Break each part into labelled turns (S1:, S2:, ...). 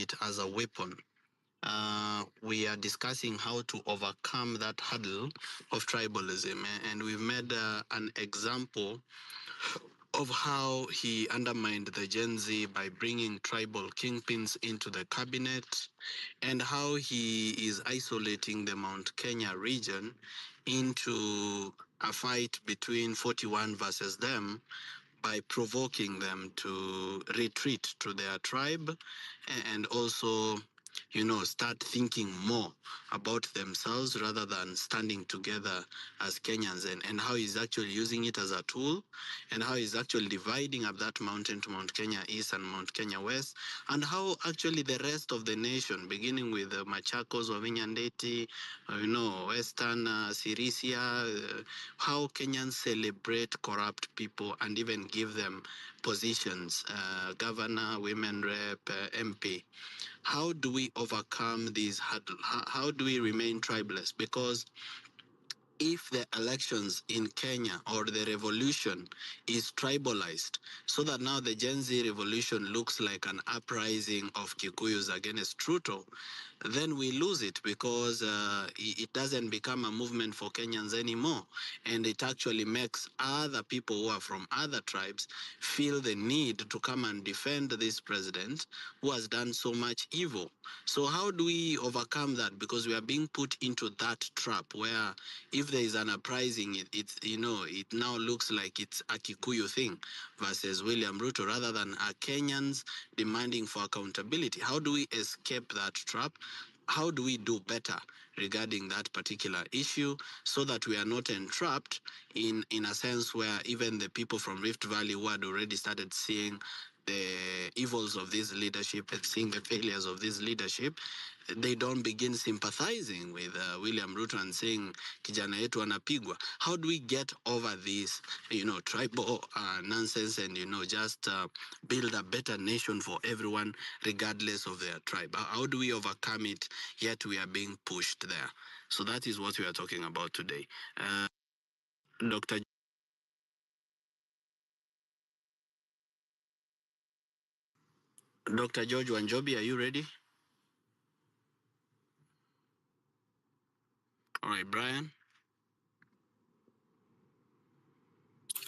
S1: it as a weapon. We are discussing how to overcome that hurdle of tribalism, and we've made an example of how he undermined the Gen Z by bringing tribal kingpins into the cabinet, and how he is isolating the Mount Kenya region into a fight between 41 versus them by provoking them to retreat to their tribe, and also, start thinking more about themselves rather than standing together as Kenyans, and how he's actually using it as a tool, and how he's actually dividing up that mountain to Mount Kenya East and Mount Kenya West, and how actually the rest of the nation, beginning with Machakos, Wavinya Ndeti, Western Sirisia, how Kenyans celebrate corrupt people and even give them positions, governor, women rep, MP. How do we overcome these hurdles? How do we remain tribeless? Because if the elections in Kenya or the revolution is tribalized, so that now the Gen Z revolution looks like an uprising of Kikuyus against Ruto, then we lose it, because it doesn't become a movement for Kenyans anymore. And it actually makes other people who are from other tribes feel the need to come and defend this president who has done so much evil. So how do we overcome that? Because we are being put into that trap where if there is an uprising, it now looks like it's a Kikuyu thing versus William Ruto, rather than a Kenyans demanding for accountability. How do we escape that trap? How do we do better regarding that particular issue, so that we are not entrapped in a sense where even the people from Rift Valley who had already started seeing the evils of this leadership and seeing the failures of this leadership, they don't begin sympathizing with William Ruto and saying kijana yetu anapigwa. How do we get over this, tribal nonsense, and just build a better nation for everyone regardless of their tribe? How do we overcome it, yet we are being pushed there? So that is what we are talking about today. Dr. George Wanjobi, are you ready? All right, Brian.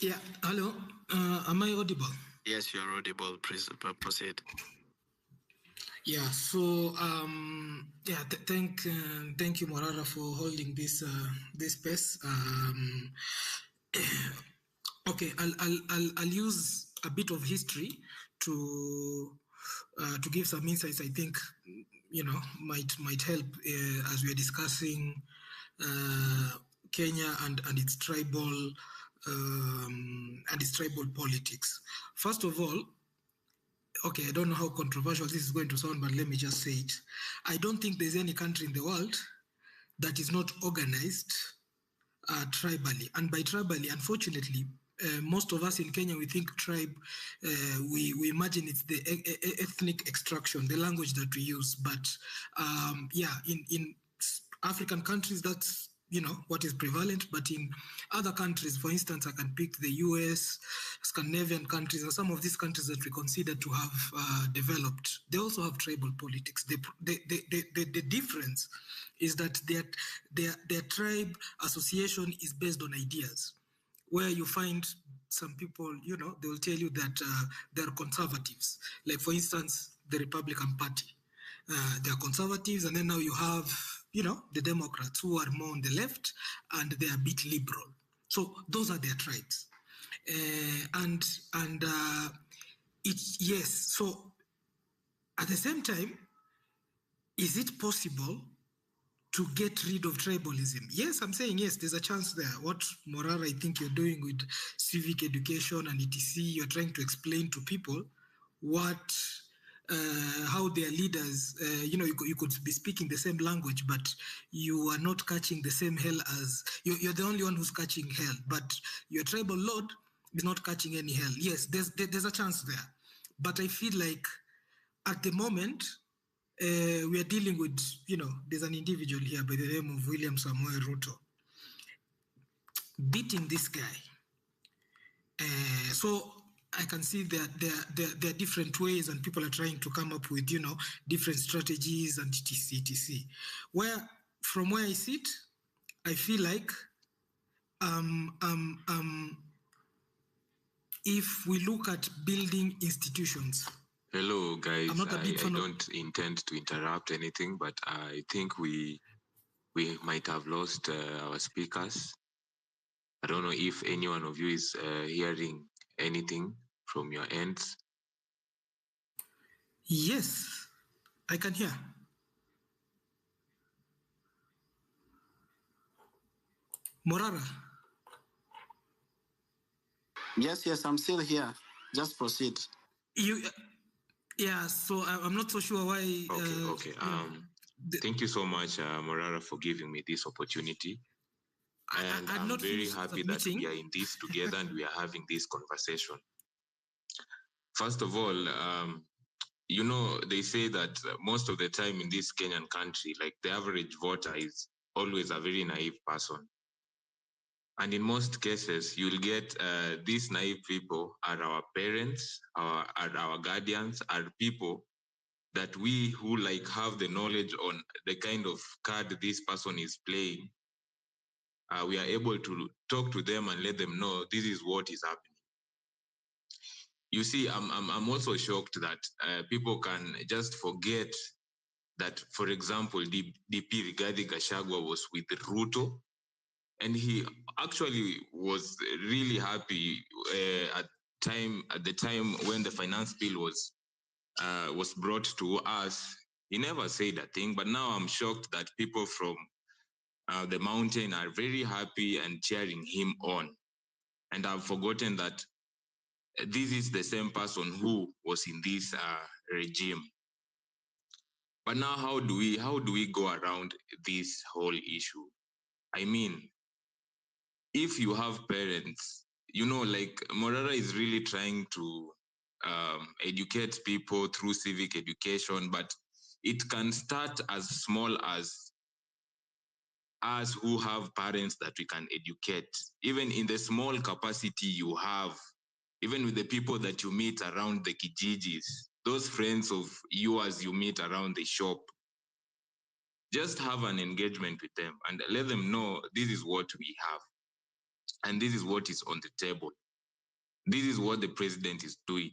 S2: Yeah, hello. Am I audible?
S1: Yes, you are audible. Please proceed.
S2: Yeah. So, thank you, Morara, for holding this space. Okay, I'll use a bit of history to give some insights. I think might help as we are discussing Kenya and its tribal politics. First of all, okay, I don't know how controversial this is going to sound, but let me just say it. I don't think there's any country in the world that is not organized tribally. And by tribally, unfortunately, most of us in Kenya, we think tribe, we imagine it's the ethnic extraction, the language that we use. But in African countries, that's what is prevalent. But in other countries, for instance, I can pick the US, Scandinavian countries, and some of these countries that we consider to have developed, they also have tribal politics. The difference is that their tribe association is based on ideas, where you find some people, they will tell you that they're conservatives. Like, for instance, the Republican Party. They're conservatives, and then now you have, the Democrats, who are more on the left, and they are a bit liberal. So those are their tribes. Yes. So at the same time, is it possible to get rid of tribalism? Yes, I'm saying yes, there's a chance there. What, Morara, I think you're doing with civic education and etc., you're trying to explain to people how their leaders, you could be speaking the same language, but you are not catching the same hell as, you're the only one who's catching hell, but your tribal lord is not catching any hell. Yes, there's a chance there. But I feel like at the moment, we are dealing with, there's an individual here by the name of William Samoei Ruto beating this guy. So I can see that there are different ways, and people are trying to come up with, different strategies and etc. From where I sit, I feel like if we look at building institutions.
S3: Hello, guys. I don't intend to interrupt anything, but I think we might have lost our speakers. I don't know if any one of you is hearing anything from your ends.
S2: Yes, I can hear. Morara.
S1: Yes, I'm still here. Just proceed.
S2: Yeah, so I'm not so sure why.
S3: Okay. Thank you so much, Morara, for giving me this opportunity. And I'm very happy that we are in this together and we are having this conversation. First of all, they say that most of the time in this Kenyan country, like the average voter is always a very naive person. And in most cases, you'll get these naive people are our parents, are our guardians, are people that we who like have the knowledge on the kind of card this person is playing. We are able to talk to them and let them know this is what is happening. You see, I'm also shocked that people can just forget that, for example, DP Rigathi Gachagua was with Ruto, and he actually was really happy at the time when the finance bill was brought to us. He never said a thing, but now I'm shocked that people from the mountain are very happy and cheering him on. And I've forgotten that this is the same person who was in this regime. But now how do we go around this whole issue? I mean, if you have parents, like Morara is really trying to educate people through civic education, but it can start as small as us who have parents that we can educate, even in the small capacity you have, even with the people that you meet around the kijijis, those friends of yours you meet around the shop. Just have an engagement with them and let them know this is what we have. And this is what is on the table. This is what the president is doing.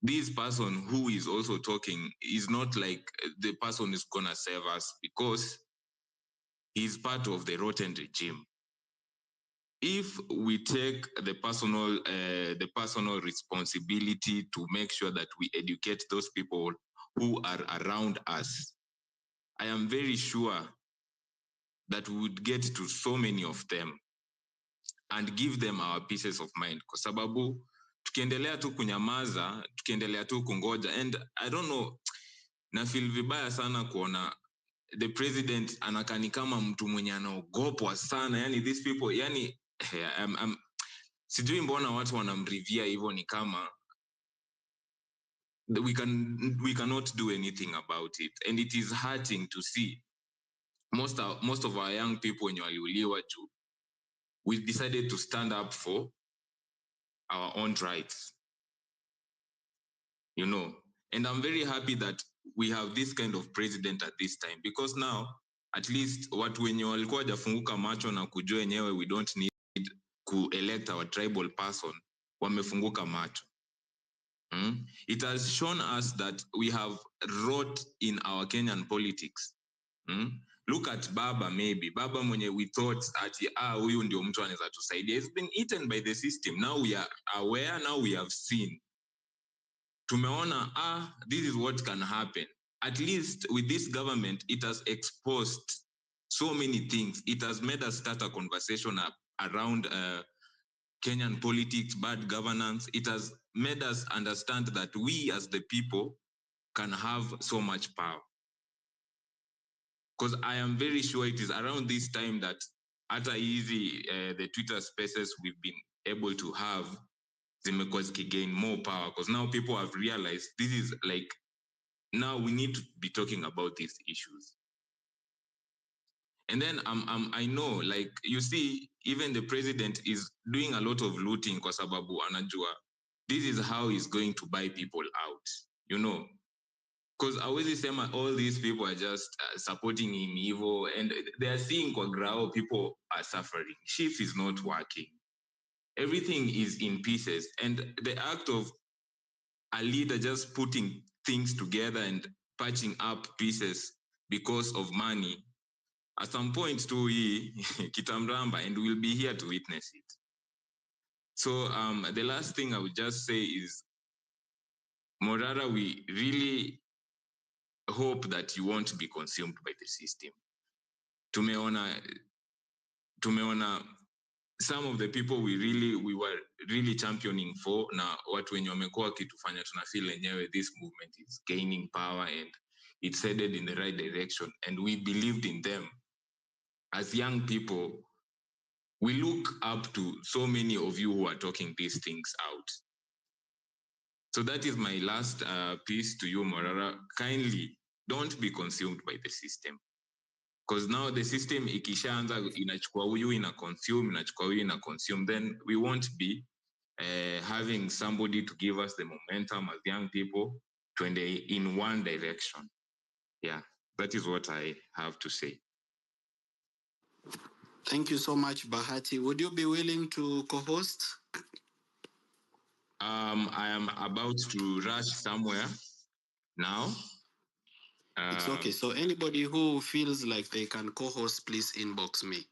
S3: This person who is also talking is not like the person is going to save us, because he's part of the rotten regime. If we take the personal responsibility to make sure that we educate those people who are around us, I am very sure that we would get to so many of them and give them our pieces of mind, kwa sababu tukiendelea tu kunyamaza, tukiendelea tu kungoja, and I don't know, na feel vibaya sana kuona the president anakani kama mtu mwenye anaogopwa sana. Yani these people, yani sijui mbona watu wanamrivia hivyo, ni kama we cannot do anything about it, and it is hurting to see most of our young people wenye waliuliwa juu we decided to stand up for our own rights, and I'm very happy that we have this kind of president at this time, because now at least watu wenye walikuwa hajafunguka macho na kujua yenyewe we don't need to elect our tribal person wamefunguka macho. It has shown us that we have rot in our Kenyan politics. Look at Baba, maybe. Baba mwenye we thought ati huyu ndio mtu anaweza tusaidia. It's been eaten by the system. Now we are aware, now we have seen. Tumeona, this is what can happen. At least with this government, it has exposed so many things. It has made us start a conversation around Kenyan politics, bad governance. It has made us understand that we as the people can have so much power. Because I am very sure it is around this time that hata easy the Twitter spaces we've been able to have zimekuwa gain more power, because now people have realized this is like, now we need to be talking about these issues. And then I know, like, you see, even the president is doing a lot of looting kwa sababu anajua this is how he's going to buy people out, you know. Because always say all these people are just supporting him evil, and they are seeing kwa grao people are suffering. Shift is not working. Everything is in pieces, and the act of a leader just putting things together and patching up pieces because of money, at some point too, kitamramba, and we'll be here to witness it. So the last thing I would just say is, Morara, we really hope that you won't be consumed by the system. Tumeona some of the people we were really championing for, na watu wenye wamekuwa kitufanya tunafeel enyewe this movement is gaining power and it's headed in the right direction, and we believed in them. As young people, we look up to so many of you who are talking these things out. So that is my last piece to you, Morara. Kindly don't be consumed by the system. Because now the system ikishaanza inachukua huyu ina consume, then we won't be having somebody to give us the momentum as young people to in one direction. Yeah, that is what I have to say.
S1: Thank you so much, Bahati. Would you be willing to co-host?
S3: I am about to rush somewhere now.
S1: It's okay. So anybody who feels like they can co-host, please inbox me.